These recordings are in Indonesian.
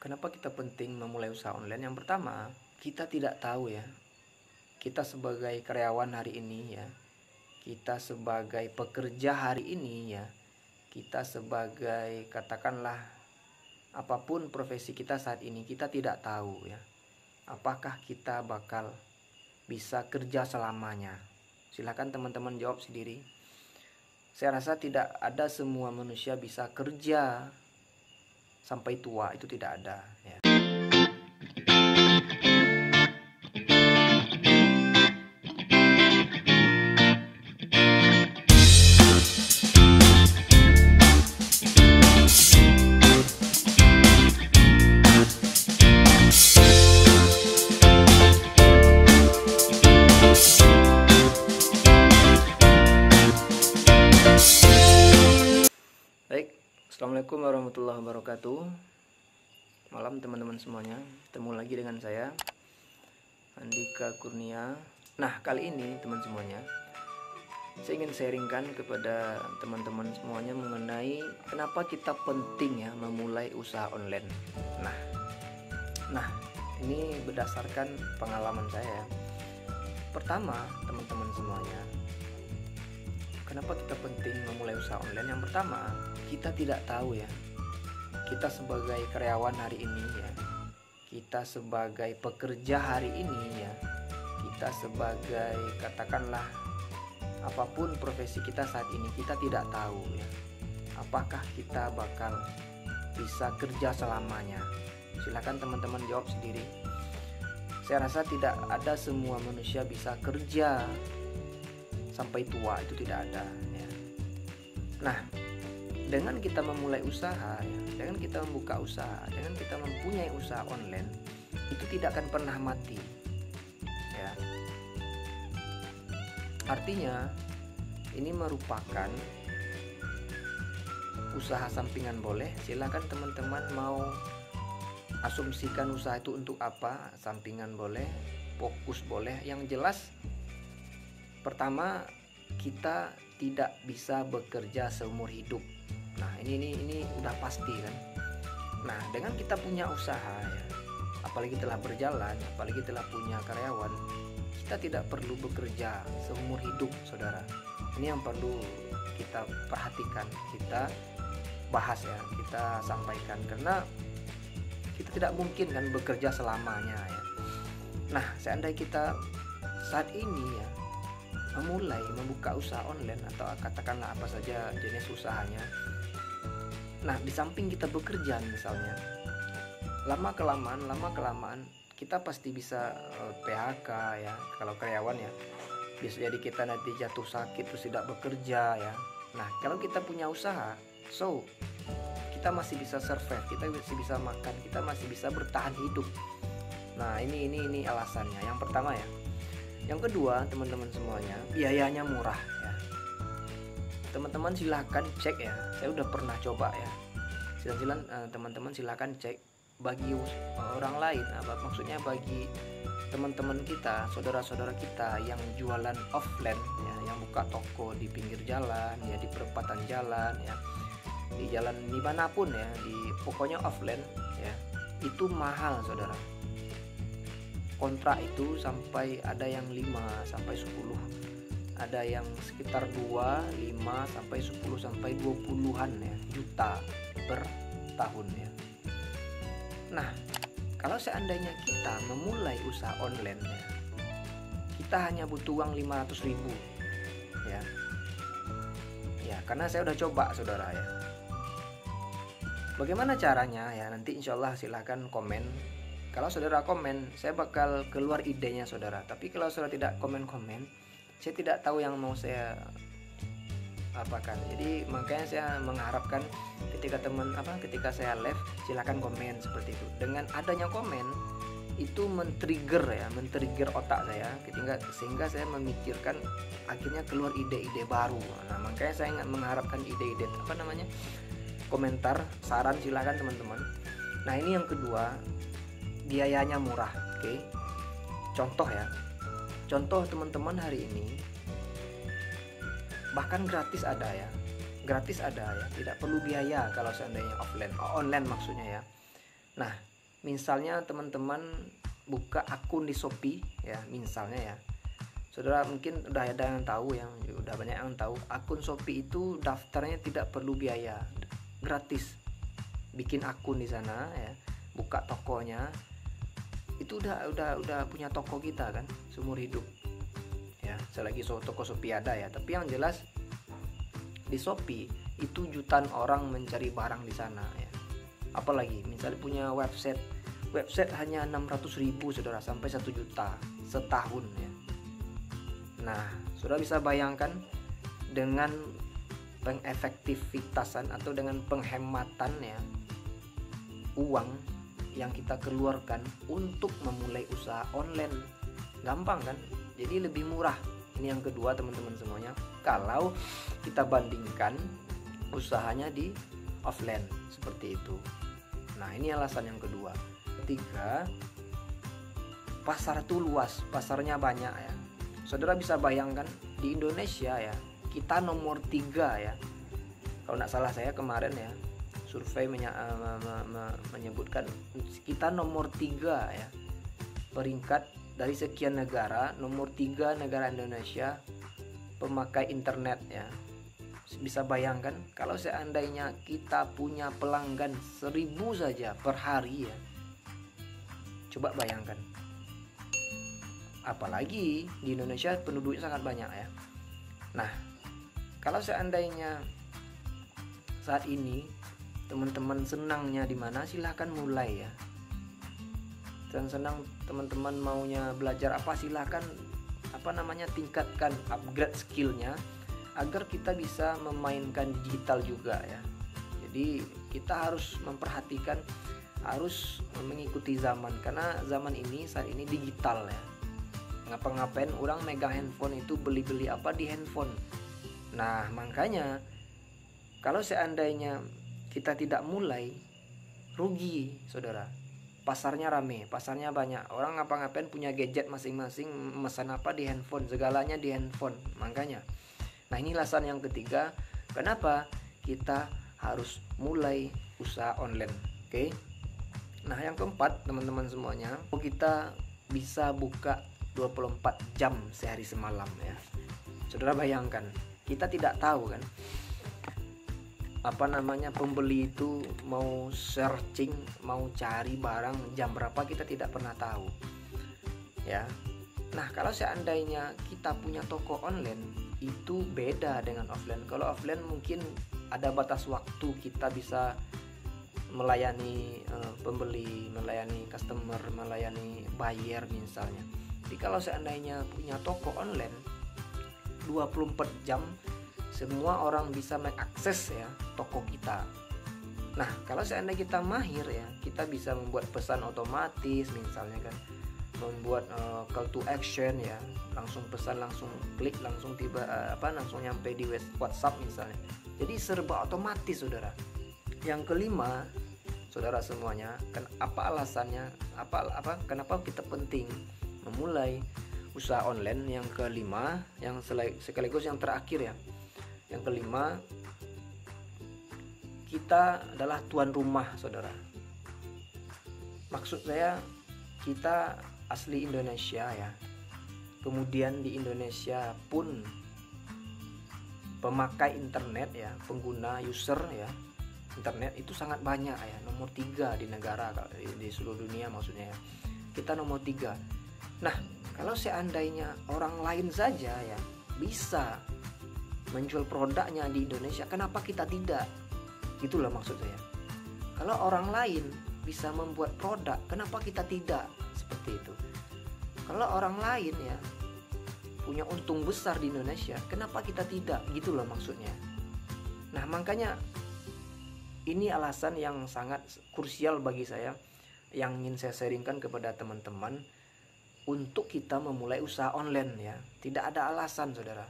Kenapa kita penting memulai usaha online? Yang pertama, kita tidak tahu ya. Kita sebagai karyawan hari ini ya, kita sebagai pekerja hari ini ya, kita sebagai katakanlah apapun profesi kita saat ini, kita tidak tahu ya. Apakah kita bakal bisa kerja selamanya? Silahkan teman-teman jawab sendiri. Saya rasa tidak ada semua manusia bisa kerja sampai tua, itu tidak ada ya. Baik, assalamualaikum warahmatullahi wabarakatuh. Malam teman-teman semuanya, ketemu lagi dengan saya Andika Kurnia. Nah, kali ini teman semuanya, saya ingin sharingkan kepada teman-teman semuanya mengenai kenapa kita penting ya memulai usaha online. Nah, ini berdasarkan pengalaman saya. Pertama, teman-teman semuanya, kenapa kita penting memulai usaha online? Yang pertama, kita tidak tahu ya. Kita sebagai karyawan hari ini ya, kita sebagai pekerja hari ini ya, kita sebagai katakanlah apapun profesi kita saat ini, kita tidak tahu ya. Apakah kita bakal bisa kerja selamanya? Silakan teman-teman jawab sendiri. Saya rasa tidak ada semua manusia bisa kerja sampai tua, itu tidak ada ya. Nah, dengan kita memulai usaha ya, dengan kita membuka usaha, dengan kita mempunyai usaha online, itu tidak akan pernah mati ya. Artinya ini merupakan usaha sampingan boleh. Silakan teman-teman mau asumsikan usaha itu untuk apa, sampingan boleh, fokus boleh. Yang jelas pertama, kita tidak bisa bekerja seumur hidup. Nah, ini udah pasti kan. Nah, dengan kita punya usaha ya, apalagi telah berjalan, apalagi telah punya karyawan, kita tidak perlu bekerja seumur hidup, saudara. Ini yang perlu kita perhatikan, kita bahas ya, kita sampaikan, karena kita tidak mungkin kan bekerja selamanya ya. Nah, seandainya kita saat ini ya memulai membuka usaha online atau katakanlah apa saja jenis usahanya. Nah, di samping kita bekerja misalnya, lama kelamaan kita pasti bisa PHK ya. Kalau karyawan ya, bisa jadi kita nanti jatuh sakit terus tidak bekerja ya. Nah, kalau kita punya usaha, so kita masih bisa survive, kita masih bisa makan, kita masih bisa bertahan hidup. Nah, ini alasannya. Yang pertama ya. Yang kedua, teman-teman semuanya, biayanya murah ya. Teman-teman silahkan cek ya. Saya udah pernah coba ya. Teman-teman silahkan cek bagi orang lain, maksudnya bagi teman-teman kita, saudara-saudara kita yang jualan offline ya, yang buka toko di pinggir jalan ya, di perempatan jalan ya, di jalan dimanapun ya, pokoknya offline ya, itu mahal, saudara. Kontrak itu sampai ada yang 5 sampai 10, ada yang sekitar 2, 5 sampai 10 sampai 20-an ya juta per tahun ya. Nah, kalau seandainya kita memulai usaha online ya, kita hanya butuh uang 500.000 ya. Ya, karena saya udah coba, saudara ya. Bagaimana caranya ya? Nanti insya Allah silahkan komen. Kalau saudara komen, saya bakal keluar idenya, saudara. Tapi kalau saudara tidak komen-komen, saya tidak tahu yang mau saya apakan. Jadi makanya saya mengharapkan ketika saya live, silakan komen seperti itu. Dengan adanya komen itu men-trigger otak saya, sehingga saya memikirkan, akhirnya keluar ide-ide baru. Nah, makanya saya mengharapkan ide-ide komentar, saran, silakan teman-teman. Nah, ini yang kedua, biayanya murah. Oke. Contoh ya. Contoh teman-teman hari ini, bahkan gratis ada ya. Tidak perlu biaya kalau seandainya online maksudnya ya. Nah, Misalnya teman-teman buka akun di Shopee ya, misalnya ya. Saudara mungkin udah ada yang tahu, yang udah banyak yang tahu, akun Shopee itu daftarnya tidak perlu biaya, gratis. Bikin akun di sana ya, buka tokonya, itu udah punya toko kita kan seumur hidup. Ya, selagi toko Shopee ada ya, tapi yang jelas di Shopee itu jutaan orang mencari barang di sana ya. Apalagi misalnya punya website hanya 600.000 saudara, sampai 1 juta setahun ya. Nah, saudara bisa bayangkan dengan pengefektivitasan atau dengan penghematan ya uang yang kita keluarkan untuk memulai usaha online. Gampang kan? Jadi lebih murah. Ini yang kedua teman-teman semuanya, kalau kita bandingkan usahanya di offline seperti itu. Nah, ini alasan yang kedua. Ketiga, pasar itu luas, pasarnya banyak ya. Saudara bisa bayangkan di Indonesia ya, kita nomor 3 ya. Kalau nggak salah saya kemarin ya, survei menyebutkan kita nomor 3 ya. Peringkat dari sekian negara, nomor 3 negara Indonesia pemakai internet ya. Bisa bayangkan kalau seandainya kita punya pelanggan 1.000 saja per hari ya. Coba bayangkan. Apalagi di Indonesia penduduknya sangat banyak ya. Nah, kalau seandainya saat ini teman-teman senangnya di mana, silahkan mulai ya. Dan senang teman-teman maunya belajar apa, silahkan tingkatkan, upgrade skillnya agar kita bisa memainkan digital juga ya. Jadi kita harus memperhatikan, harus mengikuti zaman, karena zaman ini saat ini digital ya. Ngapa-ngapain orang megang handphone itu, beli-beli apa di handphone. Nah, makanya kalau seandainya kita tidak mulai, rugi saudara. Pasarnya rame, pasarnya banyak, orang ngapa-ngapain punya gadget masing-masing, memesan apa di handphone, segalanya di handphone. Makanya, nah ini alasan yang ketiga kenapa kita harus mulai usaha online. Oke. Nah, yang keempat teman-teman semuanya, kita bisa buka 24 jam sehari semalam ya. Saudara bayangkan, kita tidak tahu kan pembeli itu mau searching, mau cari barang jam berapa, kita tidak pernah tahu ya. Nah, kalau seandainya kita punya toko online, itu beda dengan offline. Kalau offline mungkin ada batas waktu, kita bisa melayani pembeli, melayani customer, melayani buyer misalnya. Jadi kalau seandainya punya toko online 24 jam, semua orang bisa mengakses ya toko kita. Nah, kalau seandainya kita mahir ya, kita bisa membuat pesan otomatis misalnya kan, membuat call to action ya, langsung pesan, langsung klik, langsung langsung nyampe di WhatsApp misalnya. Jadi serba otomatis saudara. Yang kelima, saudara semuanya, apa alasannya? Kenapa kita penting memulai usaha online? Yang kelima, yang sekaligus yang terakhir ya. Yang kelima, kita adalah tuan rumah, saudara. Maksud saya, kita asli Indonesia ya. Kemudian di Indonesia pun pemakai internet ya, pengguna user ya, internet itu sangat banyak ya, nomor 3 di negara, di seluruh dunia maksudnya ya. Kita nomor 3. Nah, kalau seandainya orang lain saja ya bisa menjual produknya di Indonesia, kenapa kita tidak? Itulah maksud saya. Kalau orang lain bisa membuat produk, kenapa kita tidak? Seperti itu. Kalau orang lain ya punya untung besar di Indonesia, kenapa kita tidak? Gitulah maksudnya. Nah, makanya ini alasan yang sangat krusial bagi saya, yang ingin saya sharingkan kepada teman-teman untuk kita memulai usaha online ya. Tidak ada alasan saudara.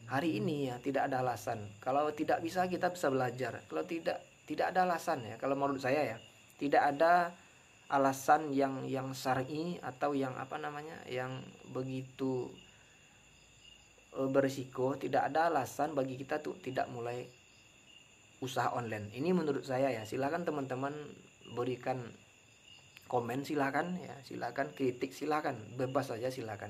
Hari ini ya tidak ada alasan. Kalau tidak bisa, kita bisa belajar. Kalau tidak ada alasan ya. Kalau menurut saya ya, tidak ada alasan yang syar'i atau yang yang begitu berisiko. Tidak ada alasan bagi kita tuh tidak mulai usaha online. Ini menurut saya ya. Silakan teman-teman berikan komen silakan ya, silakan kritik silakan, bebas saja silakan.